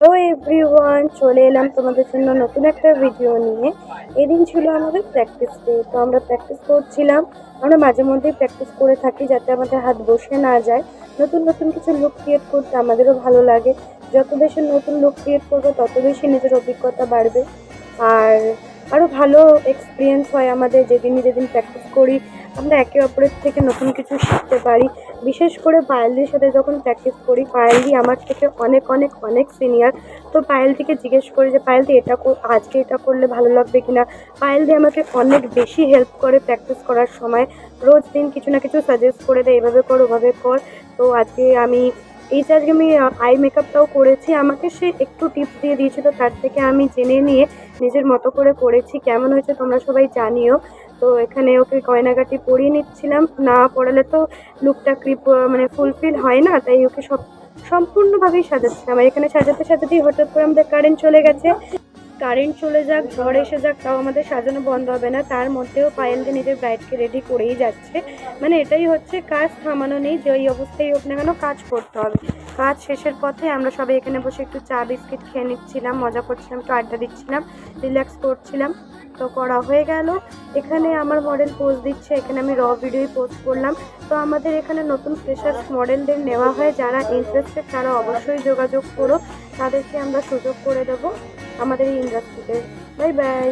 Hello everyone, চলে এলাম তোমাদের জন্য নতুন একটা ভিডিও নিয়ে। এদিন ছিল আমাদের প্র্যাকটিস ডে, তো আমরা প্র্যাকটিস করছিলাম। আমরা মাঝে মধ্যেই প্র্যাকটিস করে থাকি যাতে আমাদের হাত বসে না যায়। নতুন নতুন কিছু লুক ক্রিয়েট করতে আমাদেরও ভালো লাগে। যত বেশি নতুন লুক ক্রিয়েট করবো তত বেশি নিজের অভিজ্ঞতা বাড়বে, আর আরও ভালো এক্সপিরিয়েন্স হয় আমাদের। যেদিন যেদিন প্র্যাকটিস করি আমরা একে অপরের থেকে নতুন কিছু শিখতে পারি। বিশেষ করে পায়েলদির সাথে যখন প্র্যাকটিস করি, পায়েলদি আমার থেকে অনেক অনেক অনেক সিনিয়র। তো পায়েলদিকে জিজ্ঞেস করি যে পায়েলদি আজকে এটা করলে ভালো লাগবে কিনা। পায়েলদি আমাকে অনেক বেশি হেল্প করে প্র্যাকটিস করার সময়। রোজ দিন কিছু না কিছু সাজেস্ট করে দেয়, এভাবে কর ওভাবে কর। তো আজকে আমি আই মেকআপটাও করেছি, আমাকে সে একটু টিপস দিয়ে দিয়েছিল, তার থেকে আমি জেনে নিয়ে নিজের মতো করে করেছি। কেমন হয়েছে তোমরা সবাই জানিও। তো এখানে ওকে গয়নাগাটি পরিয়ে নিচ্ছিলাম, না পরালে তো লুকটা ফুলফিল হয় না, তাই ওকে সম্পূর্ণভাবেই সাজাচ্ছিলাম। আর এখানে সাজাতে সাজাতেই হঠাৎ করে আমাদের কারেন্ট চলে গেছে। কারেন্ট চলে যাক, ঝড় এসে যাক, তাও আমাদের সাজানো বন্ধ হবে না। তার মধ্যেও পায়েলদি নিজের ব্রাইডকে রেডি করেই যাচ্ছে। এটাই হচ্ছে, কাজ থামানো নেই, যে ওই অবস্থায় হোক না কেন কাজ করতে হবে। কাজ শেষের পথে আমরা সবাই এখানে বসে একটু চা বিস্কিট খেয়ে নিচ্ছিলাম, মজা করছিলাম, একটু আড্ডা দিচ্ছিলাম, রিল্যাক্স করছিলাম। তো করা হয়ে গেল। এখানে আমার মডেল পোজ দিচ্ছে, এখানে আমি ভিডিওই পোস্ট করলাম। তো আমাদের এখানে নতুন ফ্রেশার্স মডেলদের নেওয়া হয়, যারা ইন্টারেস্টেড তারা অবশ্যই যোগাযোগ করো, তাদেরকে আমরা সুযোগ করে দেবো আমাদের এই ইন্ডাস্ট্রিতে। Bye bye.